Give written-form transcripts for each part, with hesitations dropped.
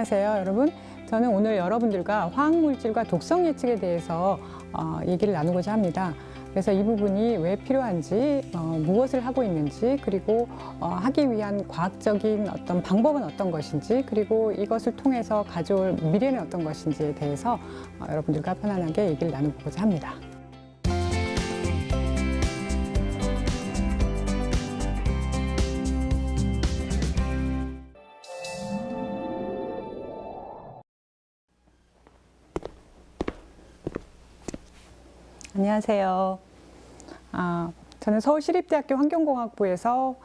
안녕하세요, 여러분. 저는 오늘 여러분들과 화학물질과 독성 예측에 대해서 얘기를 나누고자 합니다. 그래서 이 부분이 왜 필요한지, 무엇을 하고 있는지, 그리고 하기 위한 과학적인 어떤 방법은 어떤 것인지, 그리고 이것을 통해서 가져올 미래는 어떤 것인지에 대해서 여러분들과 편안하게 얘기를 나눠보고자 합니다. 안녕하세요. 저는 서울시립대학교 환경공학부에서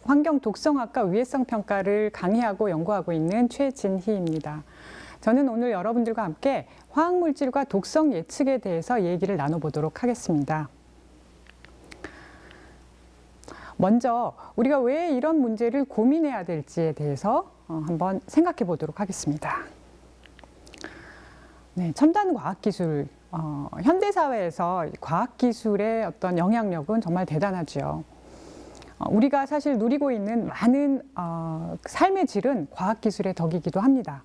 환경독성학과 위해성 평가를 강의하고 연구하고 있는 최진희입니다. 저는 오늘 여러분들과 함께 화학물질과 독성 예측에 대해서 얘기를 나눠보도록 하겠습니다. 먼저 우리가 왜 이런 문제를 고민해야 될지에 대해서 한번 생각해 보도록 하겠습니다. 네, 첨단 과학기술, 현대사회에서 과학기술의 어떤 영향력은 정말 대단하죠. 우리가 사실 누리고 있는 많은 삶의 질은 과학기술의 덕이기도 합니다.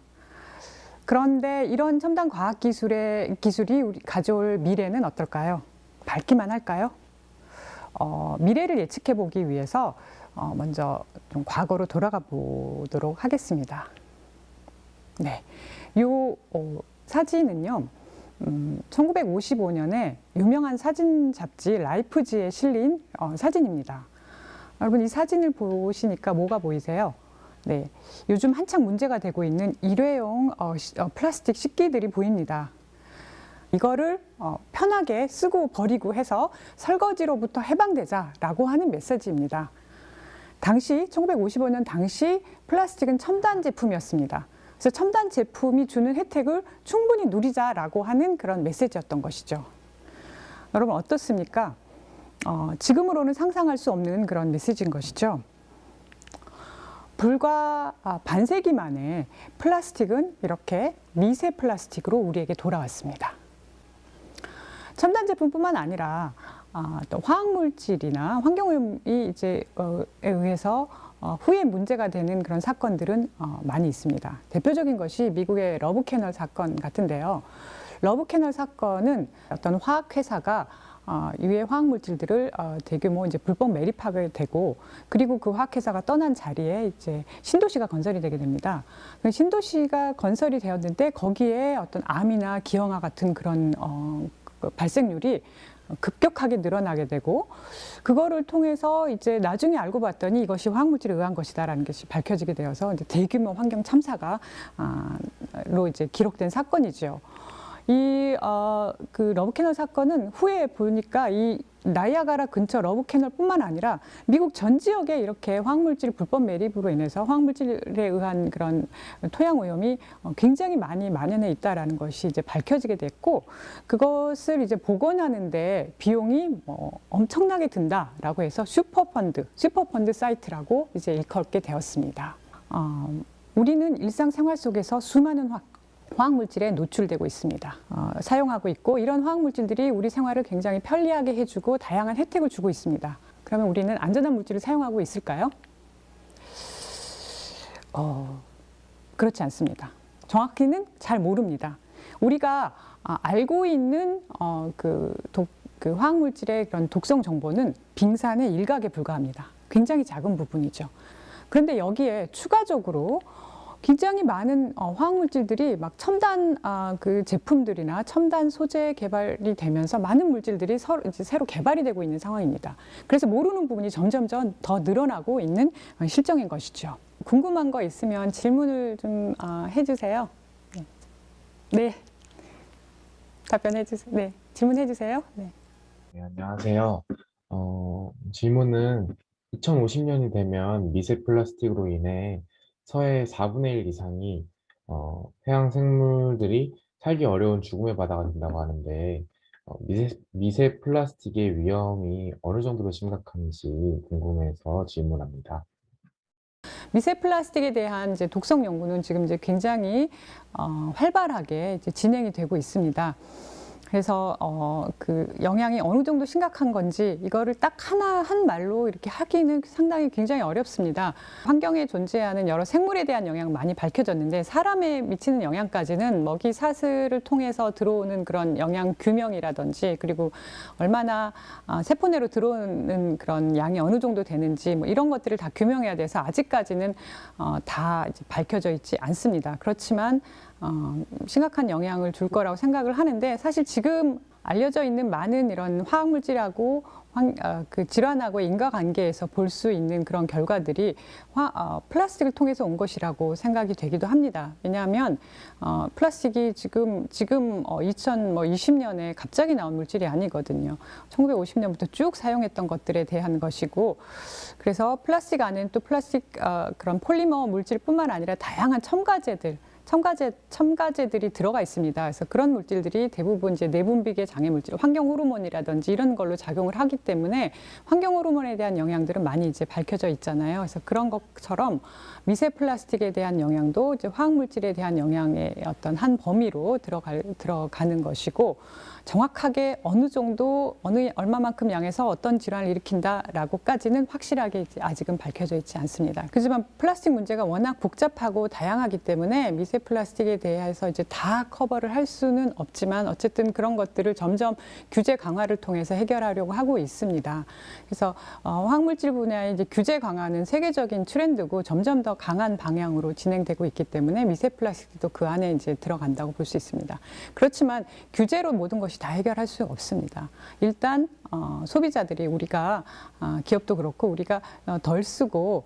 그런데 이런 첨단 기술이 우리 가져올 미래는 어떨까요? 밝기만 할까요? 미래를 예측해 보기 위해서 먼저 좀 과거로 돌아가 보도록 하겠습니다. 네, 요 사진은요, 1955년에 유명한 사진 잡지 라이프지에 실린 사진입니다. 여러분, 이 사진을 보시니까 뭐가 보이세요? 네, 요즘 한창 문제가 되고 있는 일회용 플라스틱 식기들이 보입니다. 이거를 편하게 쓰고 버리고 해서 설거지로부터 해방되자라고 하는 메시지입니다. 당시 1955년 당시 플라스틱은 첨단 제품이었습니다. 그래서 첨단 제품이 주는 혜택을 충분히 누리자라고 하는 그런 메시지였던 것이죠. 여러분, 어떻습니까? 지금으로는 상상할 수 없는 그런 메시지인 것이죠. 불과 반세기 만에 플라스틱은 이렇게 미세 플라스틱으로 우리에게 돌아왔습니다. 첨단 제품뿐만 아니라 또 화학물질이나 환경오염이 에 의해서 후에 문제가 되는 그런 사건들은 많이 있습니다. 대표적인 것이 미국의 러브캐널 사건 같은데요. 러브캐널 사건은 어떤 화학회사가 유해 화학물질들을 대규모 이제 불법 매립하게 되고, 그리고 그 화학회사가 떠난 자리에 이제 신도시가 건설이 되게 됩니다. 신도시가 건설이 되었는데 거기에 어떤 암이나 기형아 같은 그런 발생률이 급격하게 늘어나게 되고, 그거를 통해서 이제 나중에 알고 봤더니 이것이 화학물질에 의한 것이다라는 것이 밝혀지게 되어서 이제 대규모 환경 참사가 로 이제 기록된 사건이죠. 그 러브캐널 사건은 후에 보니까 이 나이아가라 근처 러브캐널뿐만 아니라 미국 전 지역에 이렇게 화학물질 불법 매립으로 인해서 화학물질에 의한 그런 토양 오염이 굉장히 많이 만연해 있다라는 것이 이제 밝혀지게 됐고, 그것을 이제 복원하는데 비용이 엄청나게 든다라고 해서 슈퍼펀드 사이트라고 이제 일컫게 되었습니다. 우리는 일상생활 속에서 수많은 화학물질에 노출되고 있습니다. 사용하고 있고, 이런 화학물질들이 우리 생활을 굉장히 편리하게 해주고 다양한 혜택을 주고 있습니다. 그러면 우리는 안전한 물질을 사용하고 있을까요? 그렇지 않습니다. 정확히는 잘 모릅니다. 우리가 알고 있는 그 화학물질의 그런 독성 정보는 빙산의 일각에 불과합니다. 굉장히 작은 부분이죠. 그런데 여기에 추가적으로 굉장히 많은 화학물질들이 막 첨단 그 제품들이나 첨단 소재 개발이 되면서 많은 물질들이 새로 개발이 되고 있는 상황입니다. 그래서 모르는 부분이 점점점 더 늘어나고 있는 실정인 것이죠. 궁금한 거 있으면 질문을 좀 해주세요. 네, 답변해 주세요. 네, 질문해 주세요. 네. 네, 안녕하세요. 질문은 2050년이 되면 미세 플라스틱으로 인해 서해 4분의 1 이상이 해양 생물들이 살기 어려운 죽음의 바다가 된다고 하는데, 미세 플라스틱의 위험이 어느 정도로 심각한지 궁금해서 질문합니다. 미세 플라스틱에 대한 이제 독성 연구는 지금 이제 굉장히 활발하게 이제 진행이 되고 있습니다. 그래서 그 영향이 어느 정도 심각한 건지 이거를 딱 하나 한 말로 이렇게 하기는 상당히 굉장히 어렵습니다. 환경에 존재하는 여러 생물에 대한 영향 많이 밝혀졌는데 사람에 미치는 영향까지는 먹이 사슬을 통해서 들어오는 그런 영양 규명이라든지 그리고 얼마나 세포 내로 들어오는 그런 양이 어느 정도 되는지 뭐 이런 것들을 다 규명해야 돼서 아직까지는 다 이제 밝혀져 있지 않습니다. 그렇지만 심각한 영향을 줄 거라고 생각을 하는데 사실 지금 알려져 있는 많은 이런 화학물질하고 그 질환하고의 인과관계에서 볼 수 있는 그런 결과들이 플라스틱을 통해서 온 것이라고 생각이 되기도 합니다. 왜냐하면 플라스틱이 지금 2020년에 갑자기 나온 물질이 아니거든요. 1950년부터 쭉 사용했던 것들에 대한 것이고 그래서 플라스틱 안에는 또 플라스틱 그런 폴리머 물질뿐만 아니라 다양한 첨가제들이 들어가 있습니다. 그래서 그런 물질들이 대부분 이제 내분비계 장애 물질, 환경 호르몬이라든지 이런 걸로 작용을 하기 때문에 환경 호르몬에 대한 영향들은 많이 이제 밝혀져 있잖아요. 그래서 그런 것처럼 미세 플라스틱에 대한 영향도 이제 화학 물질에 대한 영향의 어떤 한 범위로 들어가는 것이고 정확하게 어느 정도 얼마만큼 양에서 어떤 질환을 일으킨다라고까지는 확실하게 이제 아직은 밝혀져 있지 않습니다. 그렇지만 플라스틱 문제가 워낙 복잡하고 다양하기 때문에 미세 플라스틱에 대해서 이제 다 커버를 할 수는 없지만 어쨌든 그런 것들을 점점 규제 강화를 통해서 해결하려고 하고 있습니다. 그래서 화학물질 분야의 이제 규제 강화는 세계적인 트렌드고 점점 더 강한 방향으로 진행되고 있기 때문에 미세 플라스틱도 그 안에 이제 들어간다고 볼 수 있습니다. 그렇지만 규제로 모든 것이 다 해결할 수 없습니다. 일단 소비자들이 우리가 기업도 그렇고 우리가 덜 쓰고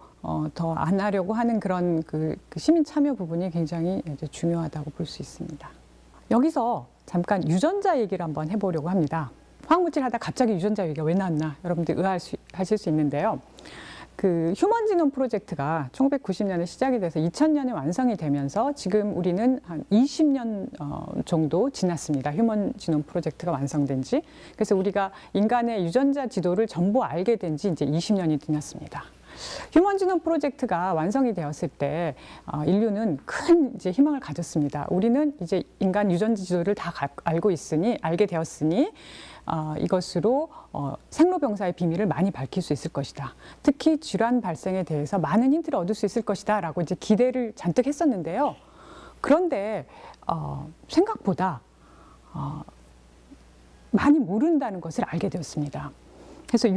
더 안 하려고 하는 그런 그 시민 참여 부분이 굉장히 이제 중요하다고 볼 수 있습니다. 여기서 잠깐 유전자 얘기를 한번 해보려고 합니다. 화학물질 하다 갑자기 유전자 얘기가 왜 나왔나 여러분들 의아하실 수 있는데요. 그 휴먼 지놈 프로젝트가 1990년에 시작이 돼서 2000년에 완성이 되면서 지금 우리는 한 20년 정도 지났습니다. 휴먼 지놈 프로젝트가 완성된 지. 그래서 우리가 인간의 유전자 지도를 전부 알게 된 지 이제 20년이 지났습니다. 휴먼 지놈 프로젝트가 완성이 되었을 때 인류는 큰 이제 희망을 가졌습니다. 우리는 이제 인간 유전자 지도를 다 알게 되었으니 이것으로 생로병사의 비밀을 많이 밝힐 수 있을 것이다. 특히 질환 발생에 대해서 많은 힌트를 얻을 수 있을 것이다 라고 이제 기대를 잔뜩 했었는데요. 그런데 생각보다 많이 모른다는 것을 알게 되었습니다. 그래서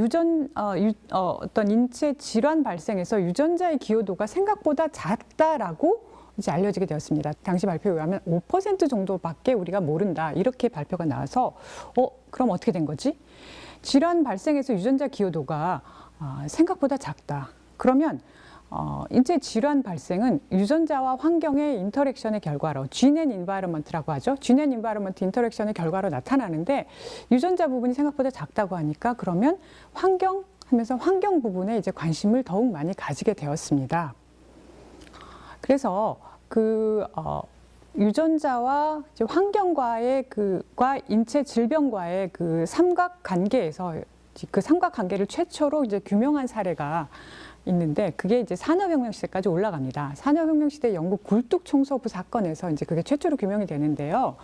어떤 인체 질환 발생에서 유전자의 기여도가 생각보다 작다라고 이제 알려지게 되었습니다. 당시 발표에 의하면 5% 정도밖에 우리가 모른다. 이렇게 발표가 나와서 그럼 어떻게 된 거지? 질환 발생에서 유전자 기여도가 생각보다 작다. 그러면 인체 질환 발생은 유전자와 환경의 인터랙션의 결과로 Gene and Environment라고 하죠. Gene and Environment 인터랙션의 결과로 나타나는데 유전자 부분이 생각보다 작다고 하니까 그러면 환경 하면서 환경 부분에 이제 관심을 더욱 많이 가지게 되었습니다. 그래서 유전자와 이제 환경과의 과 인체 질병과의 그 삼각관계에서 그 삼각관계를 최초로 이제 규명한 사례가 있는데 그게 이제 산업혁명 시대까지 올라갑니다. 산업혁명 시대 영국 굴뚝 청소부 사건에서 이제 그게 최초로 규명이 되는데요.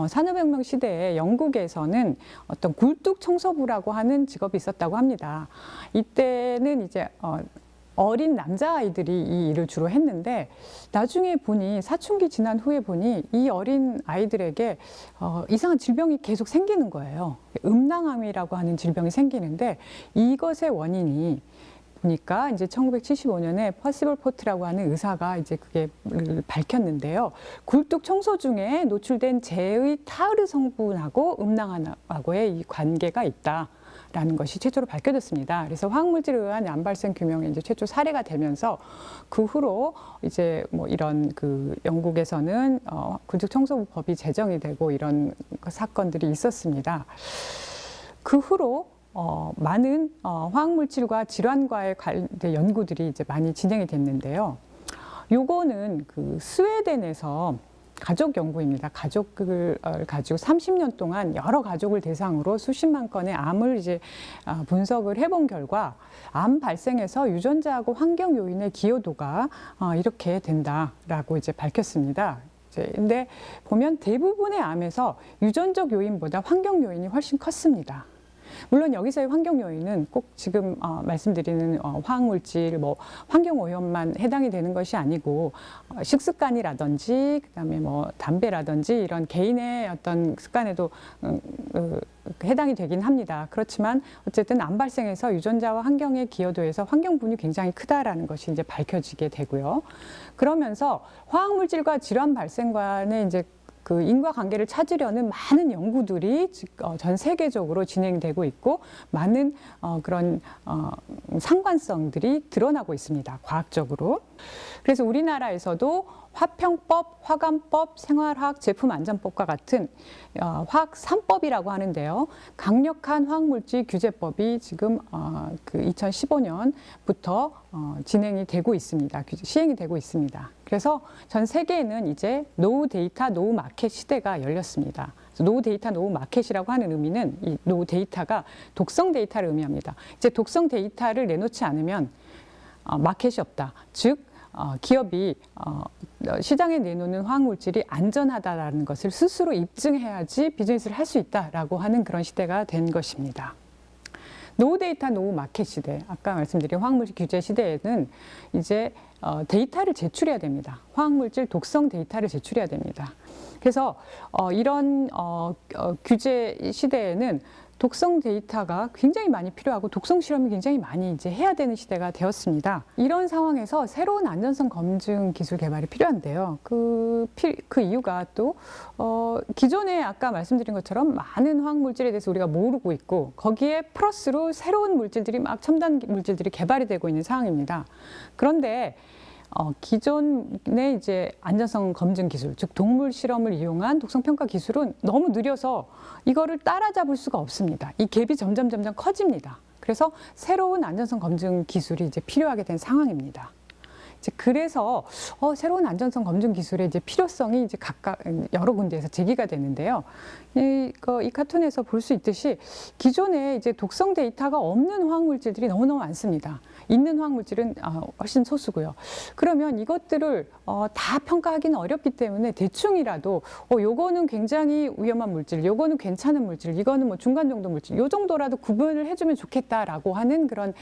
산업혁명 시대에 영국에서는 어떤 굴뚝 청소부라고 하는 직업이 있었다고 합니다. 이때는 이제 어린 남자아이들이 이 일을 주로 했는데 나중에 보니 사춘기 지난 후에 보니 이 어린 아이들에게 이상한 질병이 계속 생기는 거예요. 음낭암이라고 하는 질병이 생기는데 이것의 원인이 보니까 이제 1975년에 퍼시벌 포트라고 하는 의사가 이제 그게 밝혔는데요. 굴뚝 청소 중에 노출된 재의 타르 성분하고 음낭암하고의 이 관계가 있다라는 것이 최초로 밝혀졌습니다. 그래서 화학물질에 의한 암 발생 규명이 이제 최초 사례가 되면서 그 후로 이제 뭐 이런 그 영국에서는 굴뚝 청소법이 제정이 되고 이런 사건들이 있었습니다. 그 후로 많은 화학물질과 질환과의 관련 연구들이 이제 많이 진행이 됐는데요. 요거는 그 스웨덴에서 가족 연구입니다. 가족을 가지고 30년 동안 여러 가족을 대상으로 수십만 건의 암을 이제 분석을 해본 결과 암 발생에서 유전자하고 환경 요인의 기여도가 이렇게 된다라고 이제 밝혔습니다. 근데 보면 대부분의 암에서 유전적 요인보다 환경 요인이 훨씬 컸습니다. 물론 여기서의 환경 요인은 꼭 지금 말씀드리는 화학물질, 뭐 환경 오염만 해당이 되는 것이 아니고 식습관이라든지 그다음에 뭐 담배라든지 이런 개인의 어떤 습관에도 해당이 되긴 합니다. 그렇지만 어쨌든 암 발생에서 유전자와 환경의 기여도에서 환경분이 굉장히 크다라는 것이 이제 밝혀지게 되고요. 그러면서 화학물질과 질환 발생관의 이제 그 인과관계를 찾으려는 많은 연구들이 전 세계적으로 진행되고 있고 많은 그런 상관성들이 드러나고 있습니다. 과학적으로. 그래서 우리나라에서도 화평법, 화관법, 생활화학 제품안전법과 같은 화학 3법이라고 하는데요. 강력한 화학물질 규제법이 지금 그 2015년부터 진행이 되고 있습니다. 시행이 되고 있습니다. 그래서 전 세계에는 이제 노후 데이터, 노후 마켓 시대가 열렸습니다. 노후 데이터, 노후 마켓이라고 하는 의미는 이 노후 데이터가 독성 데이터를 의미합니다. 이제 독성 데이터를 내놓지 않으면 마켓이 없다. 즉 기업이 시장에 내놓는 화학물질이 안전하다라는 것을 스스로 입증해야지 비즈니스를 할 수 있다라고 하는 그런 시대가 된 것입니다. 노후 데이터, 노후 마켓 시대, 아까 말씀드린 화학물질 규제 시대에는 이제 데이터를 제출해야 됩니다. 화학물질 독성 데이터를 제출해야 됩니다. 그래서 이런 규제 시대에는 독성 데이터가 굉장히 많이 필요하고 독성 실험이 굉장히 많이 이제 해야 되는 시대가 되었습니다. 이런 상황에서 새로운 안전성 검증 기술 개발이 필요한데요. 그 이유가 또 기존에 아까 말씀드린 것처럼 많은 화학물질에 대해서 우리가 모르고 있고 거기에 플러스로 새로운 물질들이 막 첨단 물질들이 개발이 되고 있는 상황입니다. 그런데 기존의 이제 안전성 검증 기술, 즉 동물 실험을 이용한 독성 평가 기술은 너무 느려서 이거를 따라잡을 수가 없습니다. 이 갭이 점점 커집니다. 그래서 새로운 안전성 검증 기술이 이제 필요하게 된 상황입니다. 이제 그래서 새로운 안전성 검증 기술의 이제 필요성이 이제 각각 여러 군데에서 제기가 되는데요. 이 카툰에서 볼 수 있듯이 기존에 이제 독성 데이터가 없는 화학물질들이 너무너무 많습니다. 있는 화학물질은 훨씬 소수고요. 그러면 이것들을 다 평가하기는 어렵기 때문에 대충이라도 요거는 굉장히 위험한 물질, 요거는 괜찮은 물질, 이거는 뭐 중간 정도 물질, 요 정도라도 구분을 해주면 좋겠다라고 하는 그런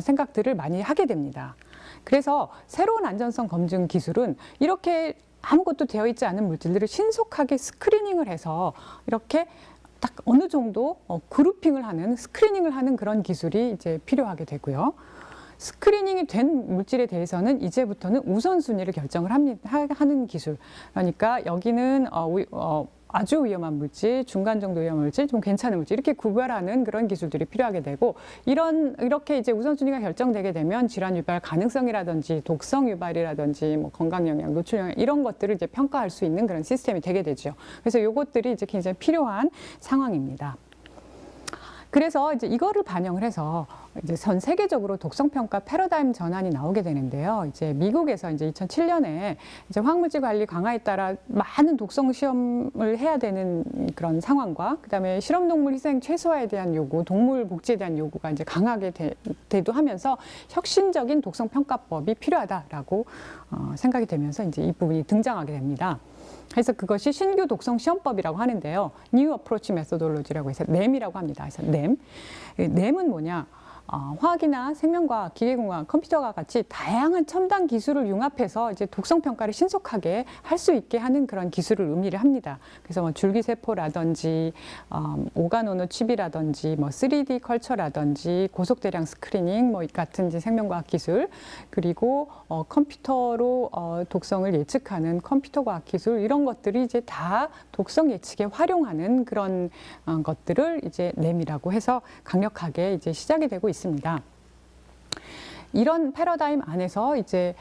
생각들을 많이 하게 됩니다. 그래서 새로운 안전성 검증 기술은 이렇게 아무것도 되어 있지 않은 물질들을 신속하게 스크리닝을 해서 이렇게 딱 어느 정도 그루핑을 하는, 스크리닝을 하는 그런 기술이 이제 필요하게 되고요. 스크리닝이 된 물질에 대해서는 이제부터는 우선순위를 결정을 하는 기술. 그러니까 여기는 아주 위험한 물질, 중간 정도 위험한 물질, 좀 괜찮은 물질 이렇게 구별하는 그런 기술들이 필요하게 되고 이렇게 이제 우선순위가 결정되게 되면 질환 유발 가능성이라든지 독성 유발이라든지 뭐 건강 영향, 노출 영향 이런 것들을 이제 평가할 수 있는 그런 시스템이 되게 되죠. 그래서 이것들이 이제 굉장히 필요한 상황입니다. 그래서 이제 이거를 반영을 해서 이제 전 세계적으로 독성 평가 패러다임 전환이 나오게 되는데요. 이제 미국에서 이제 2007년에 이제 화학물질 관리 강화에 따라 많은 독성 시험을 해야 되는 그런 상황과 그다음에 실험동물 희생 최소화에 대한 요구, 동물 복지에 대한 요구가 이제 강하게 대두하면서 혁신적인 독성 평가법이 필요하다라고 생각이 되면서 이제 이 부분이 등장하게 됩니다. 그래서 그것이 신규 독성 시험법이라고 하는데요. New Approach Methodology라고 해서 NAM이라고 합니다. 그래서 NAM은 뭐냐? 화학이나 생명과학, 기계공학, 컴퓨터와 같이 다양한 첨단 기술을 융합해서 이제 독성 평가를 신속하게 할 수 있게 하는 그런 기술을 의미를 합니다. 그래서 뭐 줄기세포라든지 오가노노 칩이라든지 뭐 3D 컬처라든지 고속대량 스크리닝 뭐 같은 이제 생명과학 기술 그리고 컴퓨터로 독성을 예측하는 컴퓨터과학 기술 이런 것들이 이제 다 독성 예측에 활용하는 그런 것들을 이제 NAM이라고 해서 강력하게 이제 시작이 되고 있습니다. 이런 패러다임 안에서 이제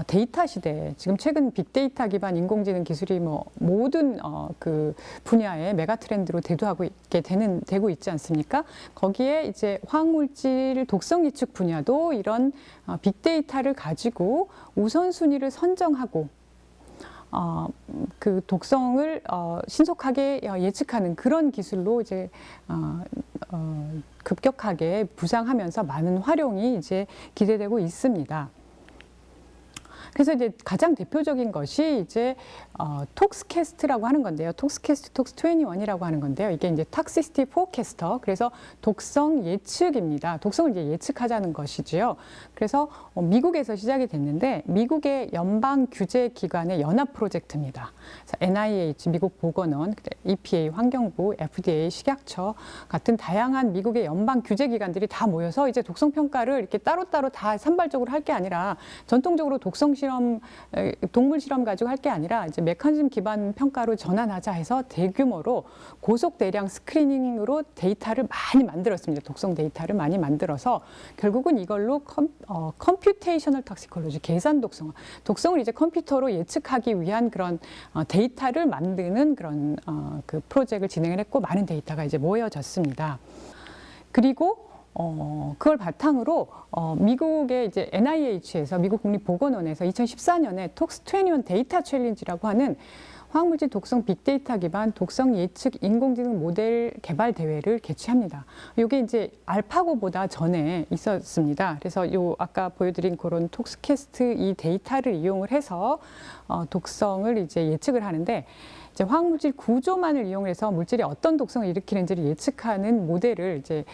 데이터 시대, 지금 최근 빅데이터 기반 인공지능 기술이 뭐 모든 그 분야의 메가 트렌드로 되고 있지 않습니까? 거기에 이제 화학물질 독성 예측 분야도 이런 빅데이터를 가지고 우선순위를 선정하고 그 독성을 신속하게 예측하는 그런 기술로 이제 급격하게 부상하면서 많은 활용이 이제 기대되고 있습니다. 그래서 이제 가장 대표적인 것이 이제 톡스캐스트라고 하는 건데요. 톡스캐스트, 톡스21이라고 하는 건데요. 이게 이제 톡시시티 포캐스터. 그래서 독성 예측입니다. 독성을 이제 예측하자는 것이지요. 그래서 미국에서 시작이 됐는데 미국의 연방 규제 기관의 연합 프로젝트입니다. 그래서 NIH 미국 보건원, EPA 환경부, FDA 식약처 같은 다양한 미국의 연방 규제 기관들이 다 모여서 이제 독성 평가를 이렇게 따로따로 다 산발적으로 할 게 아니라 전통적으로 독성 실험, 동물 실험 가지고 할 게 아니라 이제 메커니즘 기반 평가로 전환하자 해서 대규모로 고속 대량 스크리닝으로 데이터를 많이 만들었습니다. 독성 데이터를 많이 만들어서 결국은 이걸로 컴퓨테이셔널 톡시콜로지, 계산 독성, 독성을 이제 컴퓨터로 예측하기 위한 그런 데이터를 만드는 그런 그 프로젝트를 진행을 했고 많은 데이터가 이제 모여졌습니다. 그리고 그걸 바탕으로 미국의 이제 NIH에서 미국 국립보건원에서 2014년에 톡스21 데이터 챌린지라고 하는 화학물질 독성 빅데이터 기반 독성 예측 인공지능 모델 개발 대회를 개최합니다. 이게 이제 알파고보다 전에 있었습니다. 그래서 요 아까 보여드린 그런 톡스캐스트 이 데이터를 이용을 해서 독성을 이제 예측을 하는데 이제 화학물질 구조만을 이용해서 물질이 어떤 독성을 일으키는지를 예측하는 모델을 이제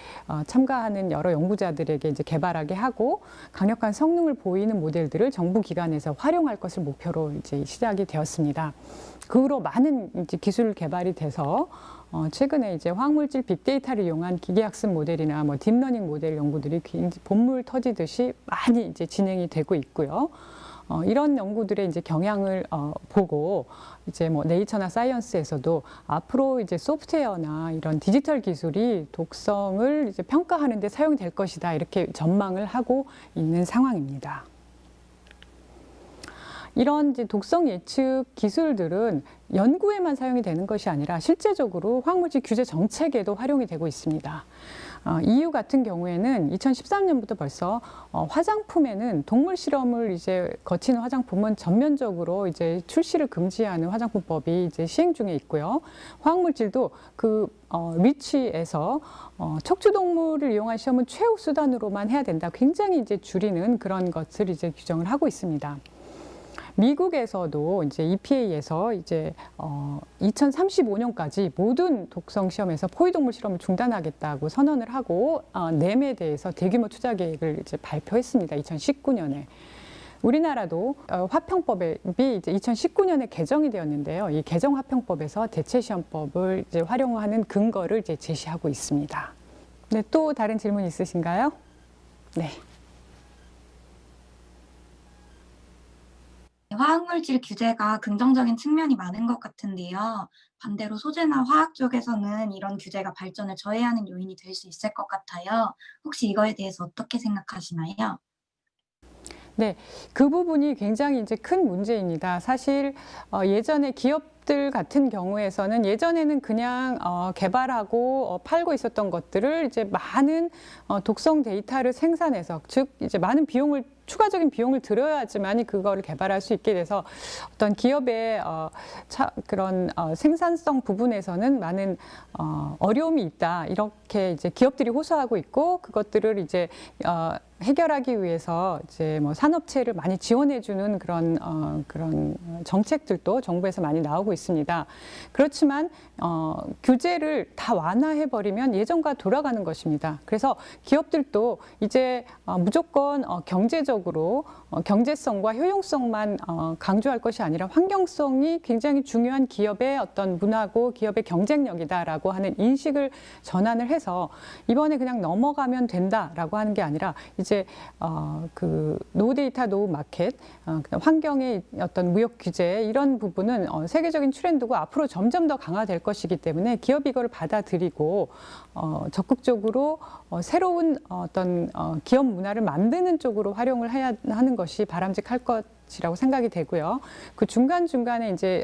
참가하는 여러 연구자들에게 이제 개발하게 하고 강력한 성능을 보이는 모델들을 정부 기관에서 활용할 것을 목표로 이제 시작이 되었습니다. 그 후로 많은 이제 기술 개발이 돼서 최근에 이제 화학물질 빅데이터를 이용한 기계학습 모델이나 뭐 딥러닝 모델 연구들이 본물 터지듯이 많이 이제 진행이 되고 있고요. 이런 연구들의 이제 경향을 보고 이제 뭐 네이처나 사이언스에서도 앞으로 이제 소프트웨어나 이런 디지털 기술이 독성을 이제 평가하는 데 사용될 것이다 이렇게 전망을 하고 있는 상황입니다. 이런 이제 독성 예측 기술들은 연구에만 사용이 되는 것이 아니라 실제적으로 화학물질 규제 정책에도 활용이 되고 있습니다. EU 같은 경우에는 2013년부터 벌써 화장품에는 동물 실험을 이제 거치는 화장품은 전면적으로 이제 출시를 금지하는 화장품법이 이제 시행 중에 있고요. 화학물질도 그 리치에서 척추 동물을 이용한 시험은 최후 수단으로만 해야 된다. 굉장히 이제 줄이는 그런 것을 이제 규정을 하고 있습니다. 미국에서도 이제 EPA에서 이제 2035년까지 모든 독성 시험에서 포유동물 실험을 중단하겠다고 선언을 하고 넴에 대해서 대규모 투자 계획을 이제 발표했습니다. 2019년에. 우리나라도 화평법이 이제 2019년에 개정이 되었는데요. 이 개정 화평법에서 대체 시험법을 이제 활용하는 근거를 이제 제시하고 있습니다. 네, 또 다른 질문 있으신가요? 네. 화학물질 규제가 긍정적인 측면이 많은 것 같은데요. 반대로 소재나 화학 쪽에서는 이런 규제가 발전을 저해하는 요인이 될 수 있을 것 같아요. 혹시 이거에 대해서 어떻게 생각하시나요? 네, 그 부분이 굉장히 이제 큰 문제입니다. 사실 예전에 기업들 같은 경우에서는 예전에는 그냥 개발하고 팔고 있었던 것들을 이제 많은 독성 데이터를 생산해서 즉 이제 많은 비용을 추가적인 비용을 들여야지만이 그거를 개발할 수 있게 돼서 어떤 기업의 그런 생산성 부분에서는 많은 어려움이 있다 이렇게 이제 기업들이 호소하고 있고 그것들을 이제 해결하기 위해서 이제 뭐 산업체를 많이 지원해주는 그런 정책들도 정부에서 많이 나오고 있습니다. 그렇지만 규제를 다 완화해버리면 예전과 돌아가는 것입니다. 그래서 기업들도 이제 무조건 경제적으로 경제성과 효용성만 강조할 것이 아니라 환경성이 굉장히 중요한 기업의 어떤 문화고 기업의 경쟁력이다라고 하는 인식을 전환을 해서 이번에 그냥 넘어가면 된다라고 하는 게 아니라 이제 그 노 데이터 노 마켓 환경의 어떤 무역 규제 이런 부분은 세계적인 트렌드고 앞으로 점점 더 강화될 것이기 때문에 기업이 이거를 받아들이고 적극적으로 새로운 어떤 기업 문화를 만드는 쪽으로 활용을 해야 하는 것이 바람직할 것이라고 생각이 되고요. 그 중간중간에 이제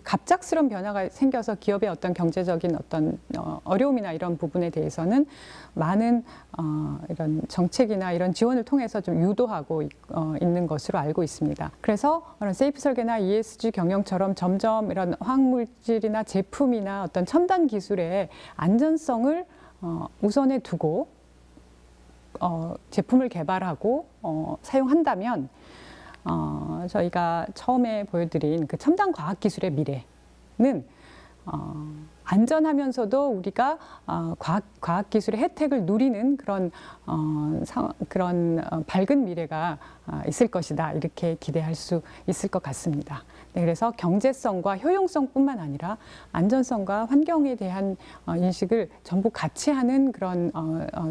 갑작스러운 변화가 생겨서 기업의 어떤 경제적인 어떤 어려움이나 이런 부분에 대해서는 많은 이런 정책이나 이런 지원을 통해서 좀 유도하고 있는 것으로 알고 있습니다. 그래서 세이프 설계나 ESG 경영처럼 점점 이런 화학물질이나 제품이나 어떤 첨단 기술의 안전성을 우선에 두고 제품을 개발하고 사용한다면 저희가 처음에 보여드린 그 첨단 과학기술의 미래는 안전하면서도 우리가 과학기술의 혜택을 누리는 그런 밝은 미래가 있을 것이다. 이렇게 기대할 수 있을 것 같습니다. 네, 그래서 경제성과 효용성뿐만 아니라 안전성과 환경에 대한 인식을 전부 같이 하는 그런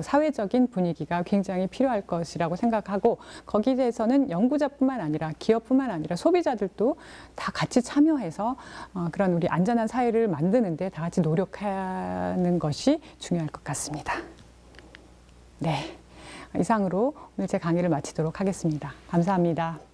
사회적인 분위기가 굉장히 필요할 것이라고 생각하고, 거기에 대해서는 연구자뿐만 아니라 기업뿐만 아니라 소비자들도 다 같이 참여해서 그런 우리 안전한 사회를 만드는데 다 같이 노력하는 것이 중요할 것 같습니다. 네, 이상으로 오늘 제 강의를 마치도록 하겠습니다. 감사합니다.